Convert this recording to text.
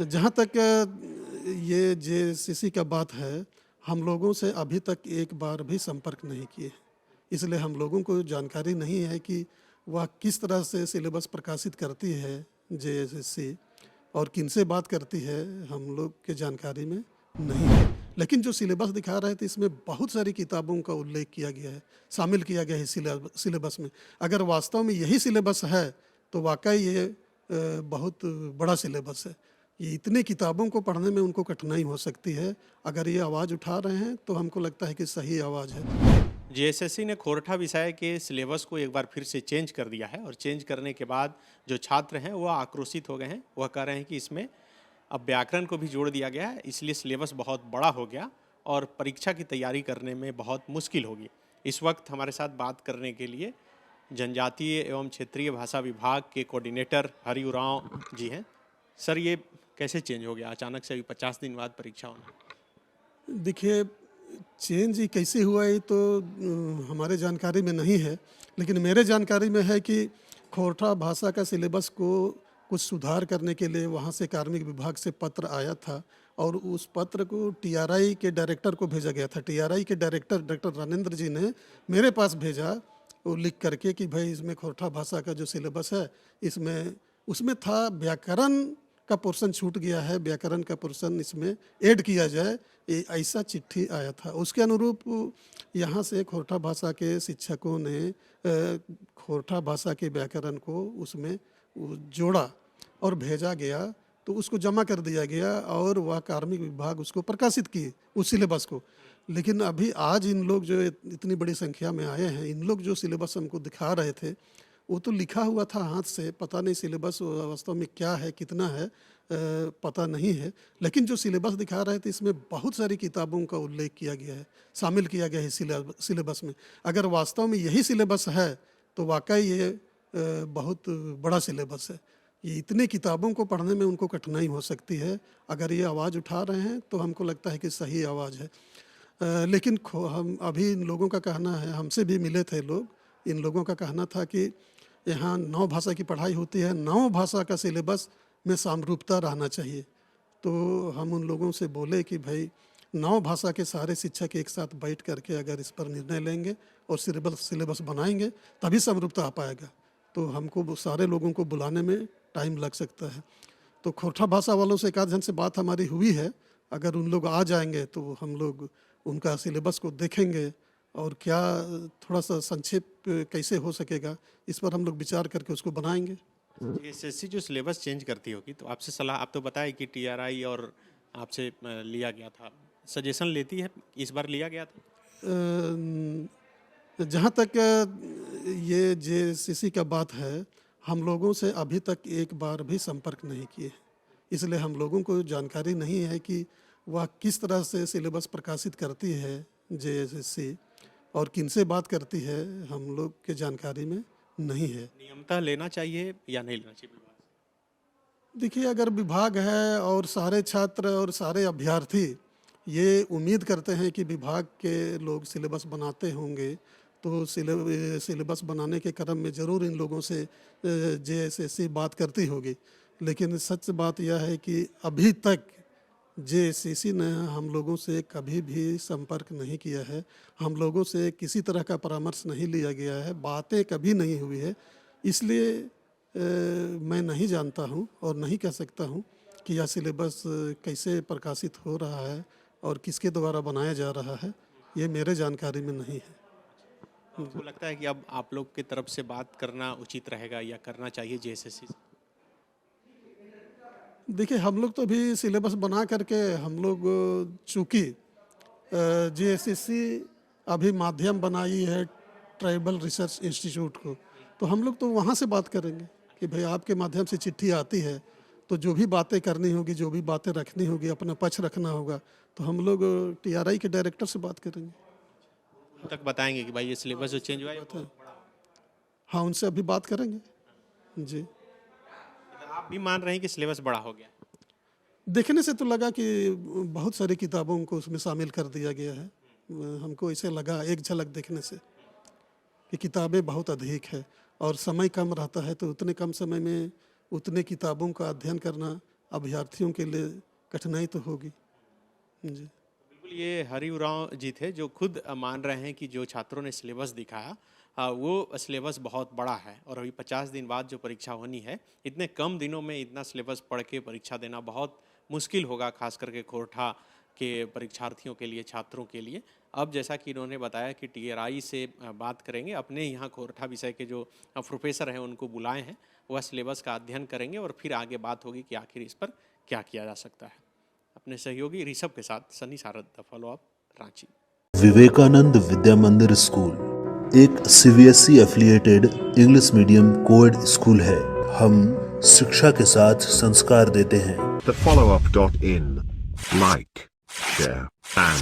जहाँ तक ये जेसीसी का बात है, हम लोगों से अभी तक एक बार भी संपर्क नहीं किए। इसलिए हम लोगों को जानकारी नहीं है कि वह किस तरह से सिलेबस प्रकाशित करती है जेएसएससी और किनसे बात करती है, हम लोग के जानकारी में नहीं है। लेकिन जो सिलेबस दिखा रहे थे इसमें बहुत सारी किताबों का उल्लेख किया गया है, शामिल किया गया है सिलेबस में। अगर वास्तव में यही सिलेबस है तो वाकई ये बहुत बड़ा सिलेबस है। ये इतने किताबों को पढ़ने में उनको कठिनाई हो सकती है। अगर ये आवाज़ उठा रहे हैं तो हमको लगता है कि सही आवाज़ है। जेएसएससी ने खोरठा विषय के सिलेबस को एक बार फिर से चेंज कर दिया है और चेंज करने के बाद जो छात्र हैं वह आक्रोशित हो गए हैं। वह कह रहे हैं कि इसमें अब व्याकरण को भी जोड़ दिया गया है, इसलिए सिलेबस बहुत बड़ा हो गया और परीक्षा की तैयारी करने में बहुत मुश्किल होगी। इस वक्त हमारे साथ बात करने के लिए जनजातीय एवं क्षेत्रीय भाषा विभाग के कोऑर्डिनेटर हरि उरांव जी हैं। सर, ये कैसे चेंज हो गया अचानक से? अभी 50 दिन बाद परीक्षा होना। देखिए, चेंज ही कैसे हुआ ये तो हमारे जानकारी में नहीं है, लेकिन मेरे जानकारी में है कि खोरठा भाषा का सिलेबस को कुछ सुधार करने के लिए वहाँ से कार्मिक विभाग से पत्र आया था और उस पत्र को टीआरआई के डायरेक्टर को भेजा गया था। टीआरआई के डायरेक्टर डॉक्टर राजेंद्र जी ने मेरे पास भेजा वो लिख करके कि भाई इसमें खोरठा भाषा का जो सिलेबस है इसमें उसमें था व्याकरण का पोर्शन छूट गया है, व्याकरण का पोर्शन इसमें ऐड किया जाए, ये ऐसा चिट्ठी आया था। उसके अनुरूप यहाँ से खोरठा भाषा के शिक्षकों ने खोरठा भाषा के व्याकरण को उसमें जोड़ा और भेजा गया, तो उसको जमा कर दिया गया और वह कार्मिक विभाग उसको प्रकाशित किए उस सिलेबस को। लेकिन अभी आज इन लोग जो इतनी बड़ी संख्या में आए हैं, इन लोग जो सिलेबस हमको दिखा रहे थे वो तो लिखा हुआ था हाथ से, पता नहीं सिलेबस वास्तव में क्या है, कितना है, पता नहीं है। लेकिन जो सिलेबस दिखा रहे थे इसमें बहुत सारी किताबों का उल्लेख किया गया है, शामिल किया गया है सिलेबस में। अगर वास्तव में यही सिलेबस है तो वाकई ये बहुत बड़ा सिलेबस है। ये इतने किताबों को पढ़ने में उनको कठिनाई हो सकती है। अगर ये आवाज़ उठा रहे हैं तो हमको लगता है कि सही आवाज़ है। लेकिन हम अभी इन लोगों का कहना है, हमसे भी मिले थे लोग, इन लोगों का कहना था कि यहाँ 9 भाषा की पढ़ाई होती है, 9 भाषा का सिलेबस में समरूपता रहना चाहिए। तो हम उन लोगों से बोले कि भाई 9 भाषा के सारे शिक्षक एक साथ बैठ करके अगर इस पर निर्णय लेंगे और सिलेबस बनाएंगे तभी समरूपता आ पाएगा। तो हमको वो सारे लोगों को बुलाने में टाइम लग सकता है। तो खोरठा भाषा वालों से एक आध जन से बात हमारी हुई है। अगर उन लोग आ जाएंगे तो हम लोग उनका सिलेबस को देखेंगे और क्या थोड़ा सा संक्षेप कैसे हो सकेगा इस पर हम लोग विचार करके उसको बनाएंगे। एसएससी जो सिलेबस चेंज करती होगी तो आपसे सलाह, आप तो बताए कि टीआरआई और आपसे लिया गया था, सजेशन लेती है, इस बार लिया गया था? जहाँ तक ये जेसीसी का बात है, हम लोगों से अभी तक एक बार भी संपर्क नहीं किए। इसलिए हम लोगों को जानकारी नहीं है कि वह किस तरह से सिलेबस प्रकाशित करती है जेएसएससी और किनसे बात करती है, हम लोग के जानकारी में नहीं है। नियमतः लेना चाहिए या नहीं लेना चाहिए विभाग? देखिए, अगर विभाग है और सारे छात्र और सारे अभ्यर्थी ये उम्मीद करते हैं कि विभाग के लोग सिलेबस बनाते होंगे तो सिलेबस बनाने के क्रम में ज़रूर इन लोगों से जेएसएससी बात करती होगी। लेकिन सच बात यह है कि अभी तक जेएसएससी ने हम लोगों से कभी भी संपर्क नहीं किया है, हम लोगों से किसी तरह का परामर्श नहीं लिया गया है, बातें कभी नहीं हुई है। इसलिए मैं नहीं जानता हूँ और नहीं कह सकता हूँ कि यह सिलेबस कैसे प्रकाशित हो रहा है और किसके द्वारा बनाया जा रहा है, ये मेरे जानकारी में नहीं है। आपको लगता है कि अब आप लोग की तरफ से बात करना उचित रहेगा या करना चाहिए जेएसएससी से? देखिए, हम लोग तो अभी सिलेबस बना करके हम लोग चूँकि जेएसएससी अभी माध्यम बनाई है ट्राइबल रिसर्च इंस्टीट्यूट को, तो हम लोग तो वहाँ से बात करेंगे कि भाई आपके माध्यम से चिट्ठी आती है तो जो भी बातें करनी होगी, जो भी बातें रखनी होगी, अपना पक्ष रखना होगा, तो हम लोग टीआरआई के डायरेक्टर से बात करेंगे। तक बताएंगे कि भाई ये सिलेबस जो चेंज हुआ है बात है। हाँ, उनसे अभी बात करेंगे जी। आप भी मान रहे हैं कि सिलेबस बड़ा हो गया? देखने से तो लगा कि बहुत सारी किताबों को उसमें शामिल कर दिया गया है। हमको ऐसे लगा एक झलक देखने से कि किताबें बहुत अधिक है और समय कम रहता है, तो उतने कम समय में उतने किताबों का अध्ययन करना अभ्यर्थियों के लिए कठिनाई तो होगी जी। बिल्कुल, ये हरि उरांव जी थे जो खुद मान रहे हैं कि जो छात्रों ने सिलेबस दिखाया वो सिलेबस बहुत बड़ा है और अभी 50 दिन बाद जो परीक्षा होनी है, इतने कम दिनों में इतना सिलेबस पढ़ के परीक्षा देना बहुत मुश्किल होगा, खास करके खोरठा के परीक्षार्थियों के लिए, छात्रों के लिए। अब जैसा कि इन्होंने बताया कि टीआरआई से बात करेंगे, अपने यहाँ खोरठा विषय के जो प्रोफेसर हैं उनको बुलाए हैं, वह सिलेबस का अध्ययन करेंगे और फिर आगे बात होगी कि आखिर इस पर क्या किया जा सकता है। अपने सहयोगी ऋषभ के साथ Sunny Sarad, the follow up, Ranchi. Vivekananda Vidya Mandir school एक CBSE affiliated English medium coed school है। हम शिक्षा के साथ संस्कार देते हैं। thefollowup.in. Like, share, and